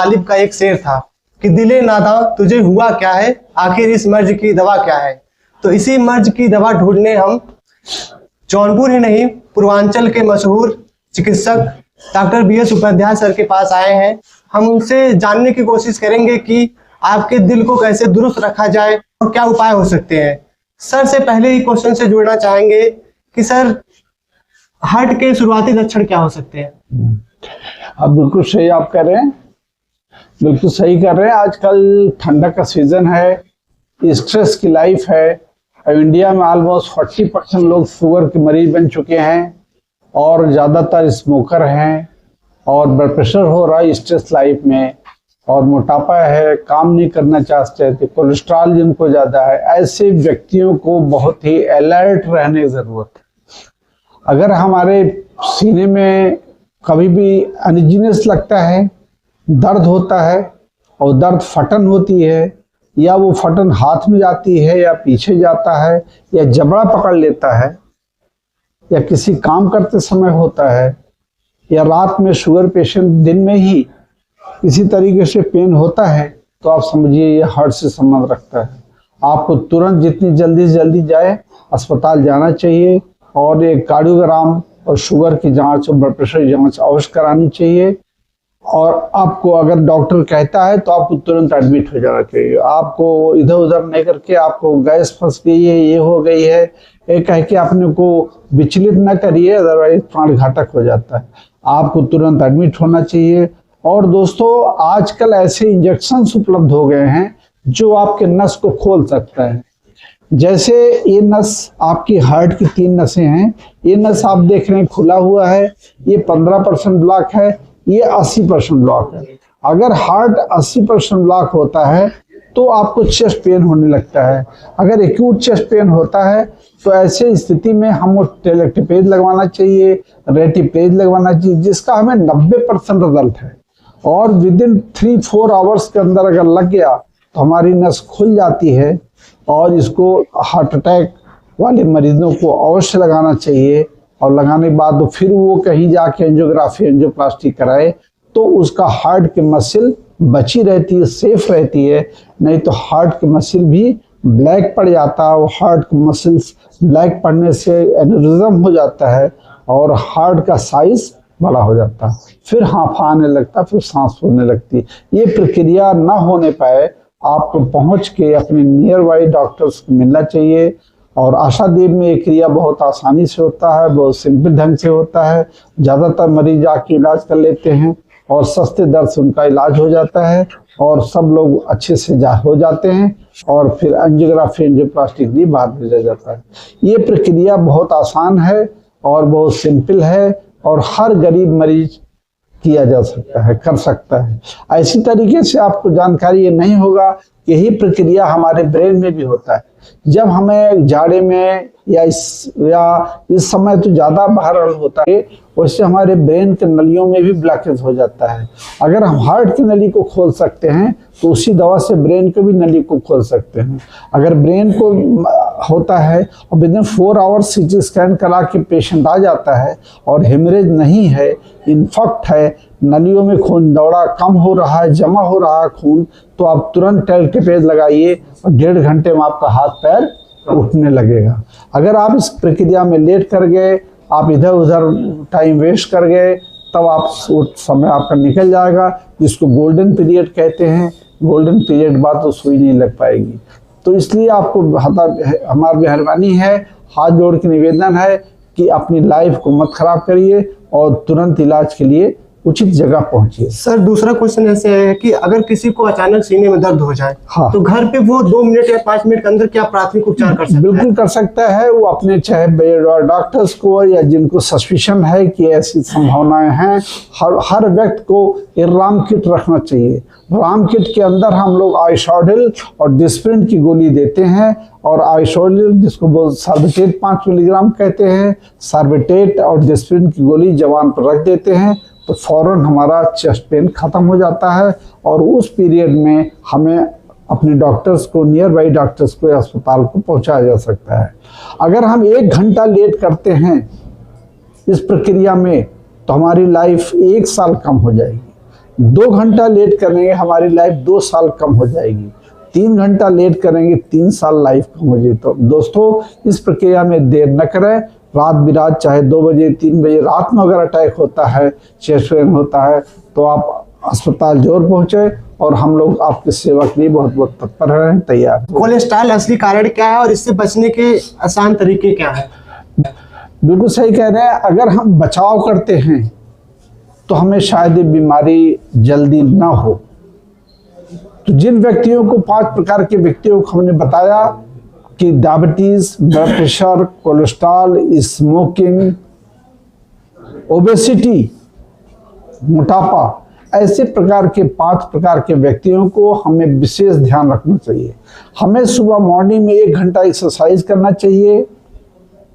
गालिब का एक शेर था कि दिले नादां तुझे हुआ क्या है, आखिर इस मर्ज की दवा क्या है। तो इसी मर्ज की दवा ढूंढने हम जौनपुर ही नहीं पूर्वांचल के मशहूर चिकित्सक डॉक्टर BS उपाध्याय सर के पास आए हैं। हम उनसे जानने की कोशिश करेंगे कि आपके दिल को कैसे दुरुस्त रखा जाए और क्या उपाय हो सकते हैं। सर से पहले ही क्वेश्चन से जुड़ना चाहेंगे कि सर हार्ट के शुरुआती लक्षण क्या हो सकते हैं। अब बिल्कुल सही आप कर रहे हैं, बिल्कुल सही कर रहे हैं। आजकल ठंडक का सीजन है, स्ट्रेस की लाइफ है। अब इंडिया में ऑलमोस्ट 40% लोग शुगर के मरीज बन चुके हैं और ज़्यादातर स्मोकर हैं और ब्लड प्रेशर हो रहा है स्ट्रेस लाइफ में, और मोटापा है, काम नहीं करना चाहते थे, कोलेस्ट्रॉल जिनको ज़्यादा है। ऐसे व्यक्तियों को बहुत ही अलर्ट रहने की ज़रूरत है। अगर हमारे सीने में कभी भी अनइजीनेस लगता है, दर्द होता है और दर्द फटन होती है, या वो फटन हाथ में जाती है या पीछे जाता है या जबड़ा पकड़ लेता है, या किसी काम करते समय होता है, या रात में शुगर पेशेंट दिन में ही किसी तरीके से पेन होता है, तो आप समझिए ये हार्ट से संबंध रखता है। आपको तुरंत जितनी जल्दी से जल्दी जाए अस्पताल जाना चाहिए और एक कार्डियोग्राम और शुगर की जांच और ब्लड प्रेशर की जांच अवश्य करानी चाहिए। और आपको अगर डॉक्टर कहता है तो आपको तुरंत एडमिट हो जाना चाहिए। आपको इधर उधर नहीं करके आपको गैस फंस गई है, ये हो गई है, ये कह के अपने को विचलित न करिए, अदरवाइज प्राण घातक हो जाता है। आपको तुरंत एडमिट होना चाहिए। और दोस्तों आजकल ऐसे इंजेक्शन्स उपलब्ध हो गए हैं जो आपके नस को खोल सकता है। जैसे ये नस आपकी हार्ट की 3 नसें हैं, ये नस आप देख रहे हैं खुला हुआ है, ये 15% ब्लॉक है, ये 80% ब्लॉक है। अगर हार्ट 80% ब्लॉक होता है तो आपको चेस्ट पेन होने लगता है। अगर एक्यूट चेस्ट पेन होता है तो ऐसे स्थिति में हम टेलेक्टिपेज लगवाना चाहिए, रेटिपेज लगवाना चाहिए, जिसका हमें 90% रिजल्ट है। और विदिन 3-4 आवर्स के अंदर अगर लग गया तो हमारी नस खुल जाती है। और इसको हार्ट अटैक वाले मरीजों को अवश्य लगाना चाहिए, और लगाने के बाद तो फिर वो कहीं जाके एंजियोग्राफी एंजियोप्लास्टी कराए तो उसका हार्ट की मसल बची रहती है, सेफ रहती है। नहीं तो हार्ट की मसल भी ब्लैक पड़ जाता है, और हार्ट की मसल्स ब्लैक पड़ने से एनेरिज्म हो जाता है और हार्ट का साइज बड़ा हो जाता है, फिर हांफा आने लगता, फिर सांस फूलने लगती। ये प्रक्रिया ना होने पाए आपको पहुंच के अपने नियर बाई डॉक्टर्स को मिलना चाहिए। और आशादीप में ये क्रिया बहुत आसानी से होता है, बहुत सिंपल ढंग से होता है। ज़्यादातर मरीज आके इलाज कर लेते हैं और सस्ते दर से उनका इलाज हो जाता है और सब लोग अच्छे से हो जाते हैं, और फिर एंजियोग्राफी एंजियोप्लास्टी के लिए बाहर भेजा जाता है। ये प्रक्रिया बहुत आसान है और बहुत सिंपल है और हर गरीब मरीज किया जा सकता है, कर सकता है। ऐसी तरीके से आपको जानकारी ये नहीं होगा, यही प्रक्रिया हमारे ब्रेन में भी होता है। जब हमें जाड़े में या इस समय तो ज़्यादा बाहर होता है, वैसे हमारे ब्रेन के नलियों में भी ब्लॉकेज हो जाता है। अगर हम हार्ट की नली को खोल सकते हैं तो उसी दवा से ब्रेन के भी नली को खोल सकते हैं। अगर ब्रेन को होता है और विदिन 4 आवर्स CT स्कैन करा के पेशेंट आ जाता है और हेमरेज नहीं है, इन्फेक्ट है, नलियों में खून दौड़ा कम हो रहा है, जमा हो रहा है खून, तो आप तुरंत टेलेक्टिपेज लगाइए और 1.5 घंटे में आपका हाथ पैर उठने लगेगा। अगर आप इस प्रक्रिया में लेट कर गए, आप इधर उधर टाइम वेस्ट कर गए, तब आप समय आपका निकल जाएगा, जिसको गोल्डन पीरियड कहते हैं। गोल्डन पीरियड बाद तो सुई नहीं लग पाएगी। तो इसलिए आपको हमारी मेहरबानी है, हाथ जोड़ के निवेदन है कि अपनी लाइफ को मत खराब करिए और तुरंत इलाज के लिए उचित जगह पहुंचिए। सर दूसरा क्वेश्चन ऐसे है कि अगर किसी को अचानक सीने में दर्द हो जाए, हाँ, तो घर पे वो 2 मिनट या 5 मिनट के अंदर क्या प्राथमिक उपचार कर सकता है? बिल्कुल कर सकता है। वो अपने चाहे डॉक्टर्स को या जिनको सस्पिशन है कि ऐसी संभावनाएं हैं, हर व्यक्ति को एक राम किट रखना चाहिए। राम किट के अंदर हम लोग आइसोडिल और डिस्प्रिन की गोली देते हैं, और आइसोडिल जिसको सार्बिटेट 5 मिलीग्राम कहते हैं, सार्बिटेट और डिस्प्रिन की गोली जवान पर रख देते हैं तो फौरन हमारा चेस्ट पेन खत्म हो जाता है। और उस पीरियड में हमें अपने डॉक्टर्स को, नियर बाई डॉक्टर्स को अस्पताल को पहुंचाया जा सकता है। अगर हम 1 घंटा लेट करते हैं इस प्रक्रिया में तो हमारी लाइफ 1 साल कम हो जाएगी। 2 घंटा लेट करेंगे हमारी लाइफ 2 साल कम हो जाएगी, 3 घंटा लेट करेंगे 3 साल लाइफ कम हो जाएगी। तो दोस्तों इस प्रक्रिया में देर न करें, रात बिरात चाहे 2 बजे 3 बजे रात में अगर अटैक होता है, चेस्ट पेन होता है, तो आप अस्पताल जरूर पहुंचे और हम लोग आपकी सेवा के लिए बहुत बहुत तत्पर हैं, तैयार। कोलेस्ट्रॉल असली कारण क्या है और इससे बचने के आसान तरीके क्या हैं? बिल्कुल सही कह रहे हैं। अगर हम बचाव करते हैं तो हमें शायद ये बीमारी जल्दी ना हो। तो जिन व्यक्तियों को 5 प्रकार के व्यक्तियों को हमने बताया कि diabetes, blood pressure, cholesterol, smoking, obesity, मोटापा, ऐसे प्रकार के 5 प्रकार के व्यक्तियों को हमें विशेष ध्यान रखना चाहिए। हमें सुबह मॉर्निंग में 1 घंटा एक्सरसाइज करना चाहिए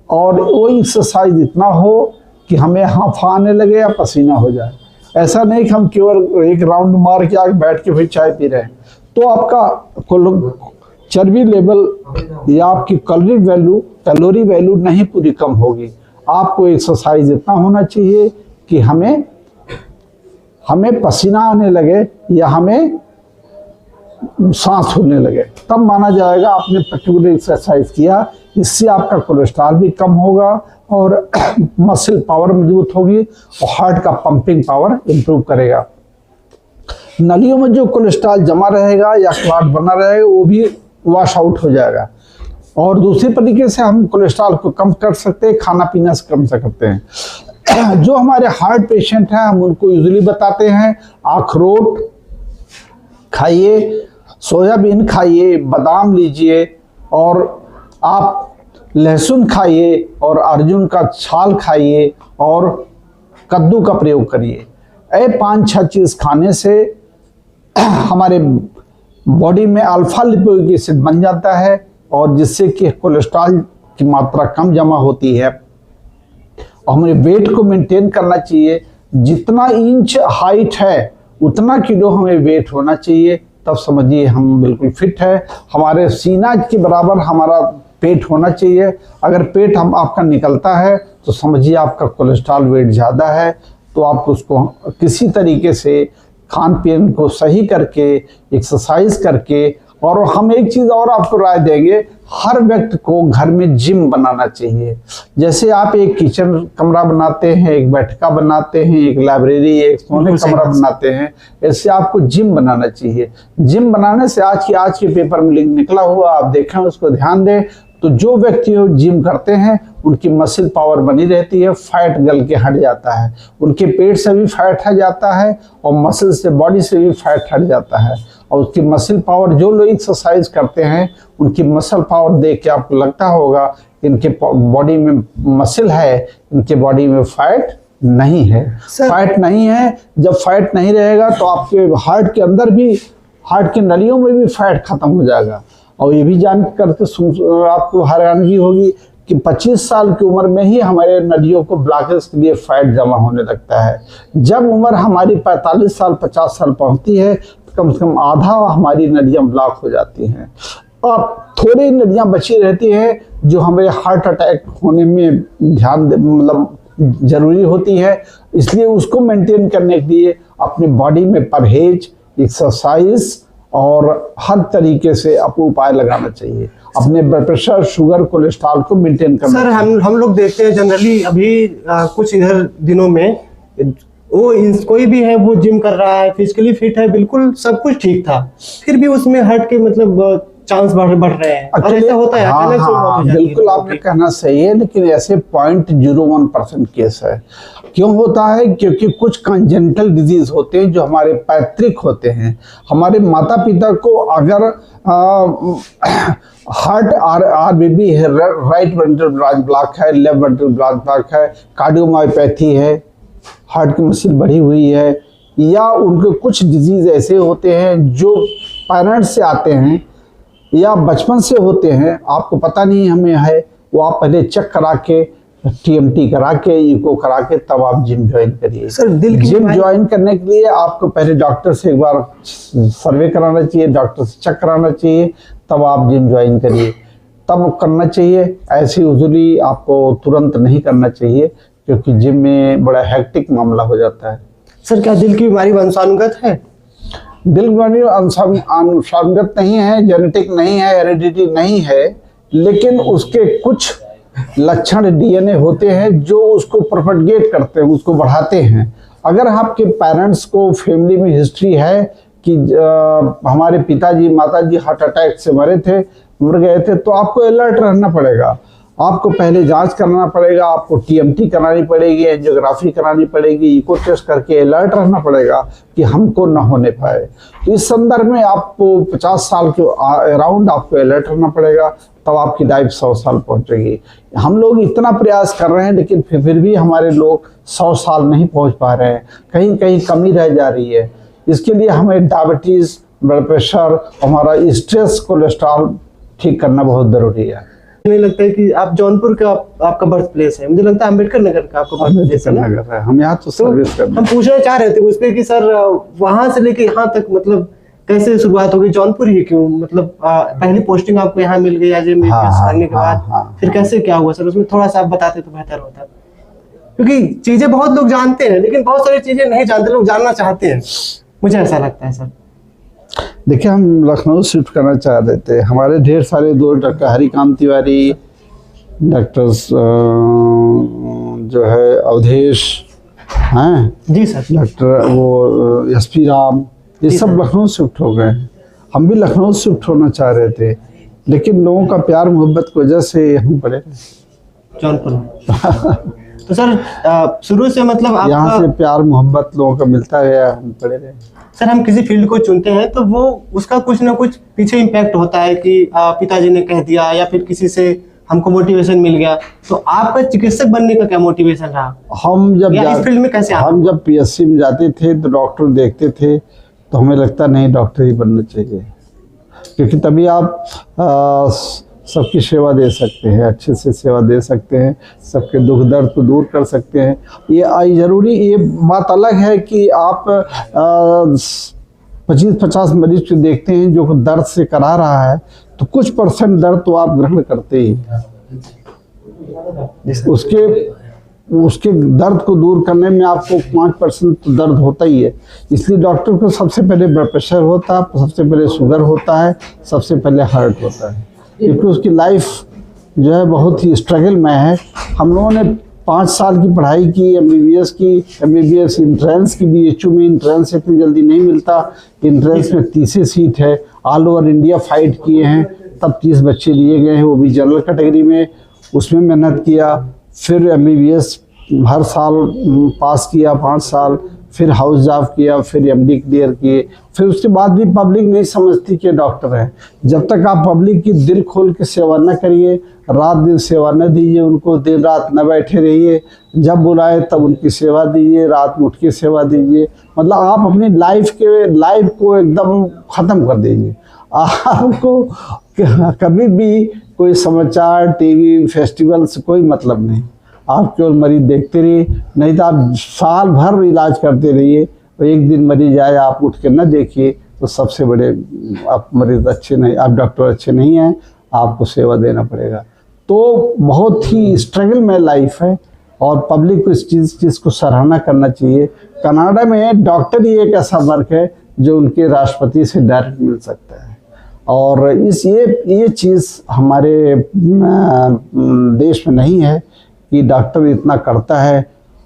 और वो एक्सरसाइज इतना हो कि हमें हांफा आने लगे या पसीना हो जाए। ऐसा नहीं कि हम केवल एक राउंड मार के आगे बैठ के फिर चाय पी रहे हैं, तो आपका चर्बी लेवल या आपकी कैलोरी वैल्यू नहीं पूरी कम होगी। आपको एक्सरसाइज इतना होना चाहिए कि हमें पसीना आने लगे या हमें सांस होने लगे, तब माना जाएगा आपने पर्टिकुलर एक्सरसाइज किया। इससे आपका कोलेस्ट्रॉल भी कम होगा और मसल पावर मजबूत होगी और हार्ट का पंपिंग पावर इंप्रूव करेगा। नलियों में जो कोलेस्ट्रॉल जमा रहेगा या क्लॉट बना रहेगा वो भी वॉश आउट हो जाएगा। और दूसरी तरीके से हम कोलेस्ट्रॉल को कम कर सकते हैं, खाना पीना से कम कर सकते हैं। जो हमारे हार्ट पेशेंट हैं हम उनको यूजुअली बताते हैं अखरोट खाइए, सोयाबीन खाइए, बादाम लीजिए और आप लहसुन खाइए और अर्जुन का छाल खाइए और कद्दू का प्रयोग करिए। ये 5-6 चीज़ खाने से हमारे बॉडी में अल्फा लिपोइक एसिड बन जाता है और जिससे कि कोलेस्ट्रॉल की मात्रा कम जमा होती है। और हमें वेट को मेंटेन करना चाहिए, जितना इंच हाइट है उतना किलो हमें वेट होना चाहिए, तब समझिए हम बिल्कुल फिट है। हमारे सीना के बराबर हमारा पेट होना चाहिए। अगर पेट आपका निकलता है तो समझिए आपका कोलेस्ट्रॉल वेट ज़्यादा है। तो आप उसको किसी तरीके से खान पीन को सही करके, एक्सरसाइज करके, और हम एक चीज़ और आपको राय देंगे, हर व्यक्ति को घर में जिम बनाना चाहिए। जैसे आप एक किचन कमरा बनाते हैं, एक बैठका बनाते हैं, एक लाइब्रेरी, एक सोने कमरा बनाते हैं, ऐसे आपको जिम बनाना चाहिए। जिम बनाने से आज के पेपर में निकला हुआ आप देखें, उसको ध्यान दें, तो जो व्यक्ति जिम करते हैं उनकी मसल पावर बनी रहती है, फैट गल के हट जाता है, उनके पेट से भी फैट हट जाता है और मसल से, बॉडी से भी फैट हट जाता है। और उसकी मसल पावर, जो लोग एक्सरसाइज करते हैं उनकी मसल पावर देख के आपको लगता होगा इनके बॉडी में मसल है, इनके बॉडी में फैट नहीं है। फैट नहीं है, जब फैट नहीं रहेगा तो आपके हार्ट के अंदर भी, हार्ट के नलियों में भी फैट खत्म हो जाएगा। और ये भी जान करके आपको हैरानगी होगी कि 25 साल की उम्र में ही हमारे नलियों को ब्लॉकेज के लिए फैट जमा होने लगता है। जब उम्र हमारी 45 साल 50 साल पहुंचती है तो कम से कम आधा हमारी नलियां ब्लॉक हो जाती हैं और थोड़ी नलियां बची रहती हैं जो हमें हार्ट अटैक होने में जरूरी होती है। इसलिए उसको मेंटेन करने के लिए अपने बॉडी में परहेज, एक्सरसाइज और हर तरीके से आपको उपाय लगाना चाहिए। अपने ब्लड प्रेशर, शुगर, कोलेस्ट्रॉल को मेंटेन करना। सर हम लोग देखते हैं जनरली अभी कुछ इधर दिनों में कोई भी है वो जिम कर रहा है, फिजिकली फिट है, बिल्कुल सब कुछ ठीक था, फिर भी उसमें हार्ट के मतलब चांस बढ़ रहे हैं। और ऐसा होता है अचानक से मौत हो जाती है। बिल्कुल आपने कहना सही है, लेकिन ऐसे 0.01% केस है। क्यों होता है? क्योंकि कुछ कंजेंटल डिजीज होते हैं जो हमारे पैतृक होते हैं। हमारे माता पिता को अगर हार्ट आरबीबी है, राइट वेंट्रिकल ब्लॉक है, लेफ्ट वेंट्रिकल ब्लॉक है, कार्डियोमायोपैथी है, हार्ट की मसल बढ़ी हुई है, या उनके कुछ डिजीज ऐसे होते हैं जो पेरेंट्स से आते हैं या बचपन से होते हैं, आपको पता नहीं हमें है, वो आप पहले चेक करा के, टीएमटी करा के, इको करा के, तब आप जिम ज्वाइन करिए। सर दिल की जिम ज्वाइन करने के लिए आपको पहले डॉक्टर से एक बार सर्वे कराना चाहिए, डॉक्टर से चेक कराना चाहिए, तब आप जिम ज्वाइन करिए, तब करना चाहिए। ऐसे यूजुअली आपको तुरंत नहीं करना चाहिए क्योंकि जिम में बड़ा हेक्टिक मामला हो जाता है। सर क्या दिल की बीमारी वंशानुगत है? दिल की बीमारी अनुसांगत नहीं है, जेनेटिक नहीं है, हेरिडिटी नहीं है, लेकिन उसके कुछ लक्षण डीएनए होते हैं जो उसको प्रोपेगेट करते हैं, उसको बढ़ाते हैं। अगर आपके पेरेंट्स को फैमिली में हिस्ट्री है कि हमारे पिताजी माताजी हार्ट अटैक से मर गए थे, तो आपको अलर्ट रहना पड़ेगा। आपको पहले जांच करना पड़ेगा, आपको टीएमटी करानी पड़ेगी, एंजियोग्राफी करानी पड़ेगी, इको टेस्ट करके अलर्ट रहना पड़ेगा कि हमको न होने पाए। तो इस संदर्भ में आपको 50 साल के अराउंड आपको अलर्ट रहना पड़ेगा, तब आपकी लाइफ 100 साल पहुंचेगी। हम लोग इतना प्रयास कर रहे हैं, लेकिन फिर भी हमारे लोग 100 साल नहीं पहुंच पा रहे हैं, कहीं कहीं कमी रह जा रही है। इसके लिए हमें डायबिटीज, ब्लड प्रेशर, हमारा स्ट्रेस, कोलेस्ट्रॉल ठीक करना बहुत जरूरी है। मुझे लगता है कि आप जौनपुर का आपका बर्थ प्लेस है, मुझे लगता है अम्बेडकर नगर का आपका बर्थ प्लेस है ना? हम यहाँ तो सर्विस कर रहे हैं। हम पूछना चाह रहे थे उस पर कि सर वहां से लेके यहाँ तक मतलब कैसे शुरुआत हो गई? जौनपुर ही क्यों? मतलब पहली पोस्टिंग आपको यहाँ मिल गई आज करने के बाद फिर कैसे क्या हुआ सर? उसमें थोड़ा सा आप बताते तो बेहतर होता, क्योंकि चीजें बहुत लोग जानते हैं लेकिन बहुत सारी चीजें नहीं जानते, लोग जानना चाहते हैं, मुझे ऐसा लगता है सर। देखिए, हम लखनऊ शिफ्ट करना चाह रहे थे। हमारे ढेर सारे दोस्त, डॉक्टर हरिकांत तिवारी, डॉक्टर जो है अवधेश हैं जी सर, डॉक्टर वो एसपी राम, ये सब लखनऊ शिफ्ट हो गए। हम भी लखनऊ शिफ्ट होना चाह रहे थे, लेकिन लोगों का प्यार मोहब्बत की वजह से हम पड़े जौनपुर। तो सर शुरू से मतलब यहाँ से प्यार मोहब्बत लोगों का मिलता गया, हम पड़े रहे। सर हम किसी फील्ड को चुनते हैं तो वो उसका कुछ ना कुछ पीछे इम्पैक्ट होता है कि पिताजी ने कह दिया या फिर किसी से हमको मोटिवेशन मिल गया। तो आपका चिकित्सक बनने का क्या मोटिवेशन रहा? हम जब इस फील्ड में कैसे हम जब पीएससी में जाते थे तो डॉक्टर देखते थे तो हमें लगता नहीं डॉक्टर ही बनना चाहिए, क्योंकि तभी आप सबकी सेवा दे सकते हैं, अच्छे से सेवा दे सकते हैं, सबके दुख दर्द को दूर कर सकते हैं। ये जरूरी, ये बात अलग है कि आप 25-50 मरीज को देखते हैं जो दर्द से करा रहा है, तो कुछ % दर्द तो आप ग्रहण करते ही, उसके दर्द को दूर करने में आपको 5% तो दर्द होता ही है। इसलिए डॉक्टर को सबसे पहले ब्लड प्रेशर होता है, सबसे पहले शुगर होता है, सबसे पहले हार्ट होता है, क्योंकि उसकी लाइफ जो है बहुत ही स्ट्रगल में है। हम लोगों ने 5 साल की पढ़ाई की, एमबीबीएस इंट्रेंस की, बीएचयू में इंट्रेंस इतनी जल्दी नहीं मिलता, इंट्रेंस में 30 सीट है, ऑल ओवर इंडिया फाइट किए हैं, तब 30 बच्चे लिए गए हैं, वो भी जनरल कैटेगरी में, उसमें मेहनत किया। फिर एमबीबीएस हर साल पास किया 5 साल, फिर हाउस जॉब किया, फिर एमडी क्लियर किए। फिर उसके बाद भी पब्लिक नहीं समझती कि डॉक्टर है। जब तक आप पब्लिक की दिल खोल के सेवा न करिए, रात दिन सेवा न दीजिए, उनको दिन रात न बैठे रहिए, जब बुलाए तब उनकी सेवा दीजिए, रात में उठ के सेवा दीजिए, मतलब आप अपनी लाइफ को एकदम ख़त्म कर दीजिए। आपको कभी भी कोई समाचार, टीवी, फेस्टिवल से कोई मतलब नहीं, आप केवल मरीज देखते रहिए, नहीं तो आप साल भर इलाज करते रहिए, और एक दिन मरीज आए आप उठ के न देखिए तो सबसे बड़े आप मरीज अच्छे नहीं, आप डॉक्टर अच्छे नहीं हैं, आपको सेवा देना पड़ेगा। तो बहुत ही स्ट्रगल में लाइफ है, और पब्लिक को इस चीज़ को सराहना करना चाहिए। कनाडा में डॉक्टर ही एक ऐसा वर्क है जो उनके राष्ट्रपति से डायरेक्ट मिल सकता है, और ये चीज़ हमारे देश में नहीं है कि डॉक्टर इतना करता है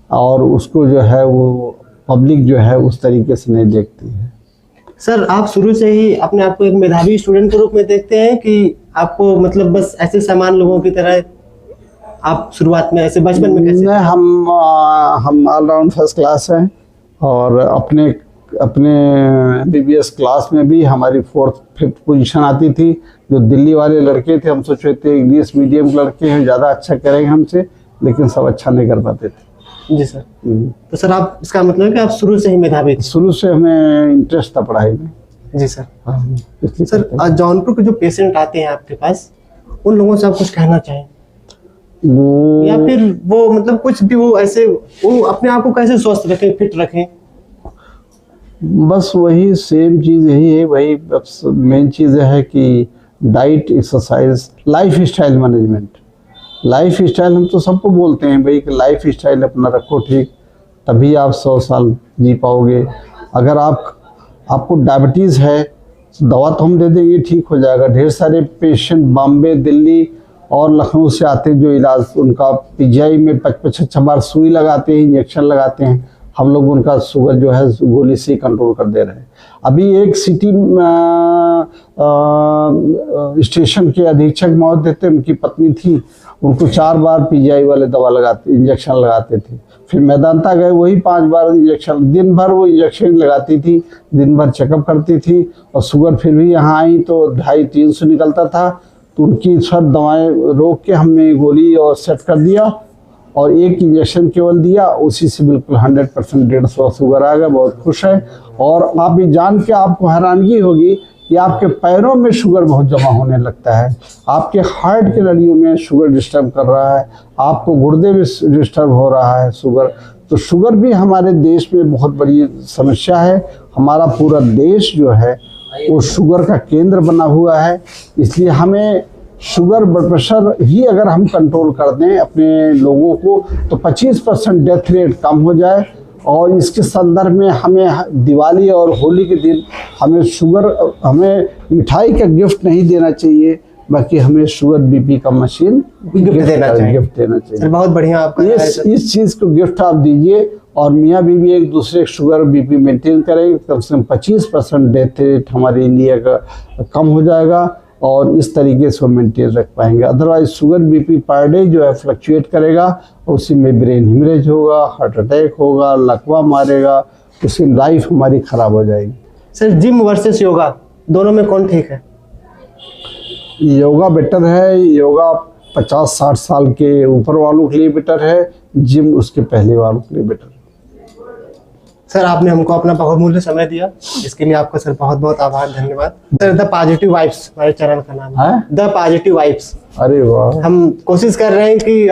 और उसको जो है वो पब्लिक जो है उस तरीके से नहीं देखती है। सर आप शुरू से ही अपने आप को एक मेधावी स्टूडेंट के रूप में देखते हैं कि आपको मतलब बस ऐसे सामान्य लोगों की तरह आप शुरुआत में ऐसे बचपन में कैसे? हम ऑलराउंड फर्स्ट क्लास हैं, और अपने एमबीबीएस क्लास में भी हमारी 4th-5th पोजीशन आती थी। जो दिल्ली वाले लड़के थे, हम सोचे थे इंग्लिश मीडियम के लड़के हैं, ज़्यादा अच्छा करेंगे हमसे, लेकिन सब अच्छा नहीं कर पाते थे। जी सर। तो सर आप, इसका मतलब है कि आप शुरू से ही मेधावी थे? शुरू से हमें इंटरेस्ट था पढ़ाई में। जी सर। सर जौनपुर के जो पेशेंट आते हैं आपके पास, उन लोगों से आप कुछ कहना चाहें, या फिर वो मतलब कुछ भी वो ऐसे वो अपने आप को कैसे स्वस्थ रखें, फिट रखें? बस वही सेम चीज़ यही है, वही मेन चीज़ है कि diet, exercise, life style management. हम तो सबको बोलते हैं भाई कि लाइफ स्टाइल अपना रखो ठीक, तभी आप 100 साल जी पाओगे। अगर आपको डायबिटीज़ है, दवा तो हम दे देंगे, ठीक हो जाएगा। ढेर सारे पेशेंट बॉम्बे, दिल्ली और लखनऊ से आते हैं जो इलाज उनका पीजीआई में 55 बार सुई लगाते हैं, इंजेक्शन लगाते हैं, हम लोग उनका शुगर जो है गोली से कंट्रोल कर दे रहे हैं। अभी एक सिटी स्टेशन के अधीक्षक महोदय थे, उनकी पत्नी थी, उनको 4 बार पीजीआई वाले दवा लगाते, इंजेक्शन लगाते थे। फिर मैदानता गए, वही 5 बार इंजेक्शन, दिन भर वो इंजेक्शन लगाती थी, दिन भर चेकअप करती थी, और शुगर फिर भी यहाँ आई तो 250-300 निकलता था। तो उनकी सब दवाएं रोक के हमने गोली और सेट कर दिया, और एक इंजेक्शन केवल दिया, उसी से बिल्कुल 100% 150 शुगर आ गया। बहुत खुश है। और आप ये जान के आपको हैरानगी होगी कि आपके पैरों में शुगर बहुत जमा होने लगता है, आपके हार्ट की नलियों में शुगर डिस्टर्ब कर रहा है, आपको गुर्दे में डिस्टर्ब हो रहा है शुगर। तो शुगर भी हमारे देश में बहुत बड़ी समस्या है। हमारा पूरा देश जो है वो शुगर का केंद्र बना हुआ है। इसलिए हमें शुगर, ब्लड प्रेशर ही अगर हम कंट्रोल कर दें अपने लोगों को, तो 25% डेथ रेट कम हो जाए। और इसके संदर्भ में हमें दिवाली और होली के दिन हमें मिठाई का गिफ्ट नहीं देना चाहिए, बाकी हमें शुगर बीपी का मशीन गिफ्ट देना चाहिए। सर बहुत बढ़िया आपका इस चीज़ को गिफ्ट आप दीजिए, और मियाँ बीवी एक दूसरे शुगर बीपी मेंटेन करेंगे, कम से कम 25% डेथ रेट हमारे इंडिया का कम हो जाएगा, और इस तरीके से वो मेंटेन रख पाएंगे। Otherwise sugar BP per day जो है फ्लक्चुएट करेगा, उसी में ब्रेन हिमरेज होगा, हार्ट अटैक होगा, लकवा मारेगा, उसकी लाइफ हमारी खराब हो जाएगी। सर जिम वर्सेस योगा दोनों में कौन ठीक है? योगा बेटर है। योगा 50-60 साल के ऊपर वालों के लिए बेटर है, जिम उसके पहले वालों के लिए बेटर है। सर आपने हमको अपना बहुमूल्य समय दिया, इसके लिए आपका सर बहुत बहुत आभार, धन्यवाद। सर द पॉजिटिव वाइब्स हमारे चैनल का नाम है, द पॉजिटिव वाइब्स। अरे वाह। हम कोशिश कर रहे हैं कि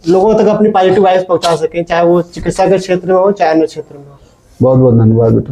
लोगों तक अपनी पॉजिटिव वाइब्स पहुंचा सकें, चाहे वो चिकित्सा के क्षेत्र में हो, चाहे अन्य क्षेत्र में हो। बहुत बहुत धन्यवाद बेटा।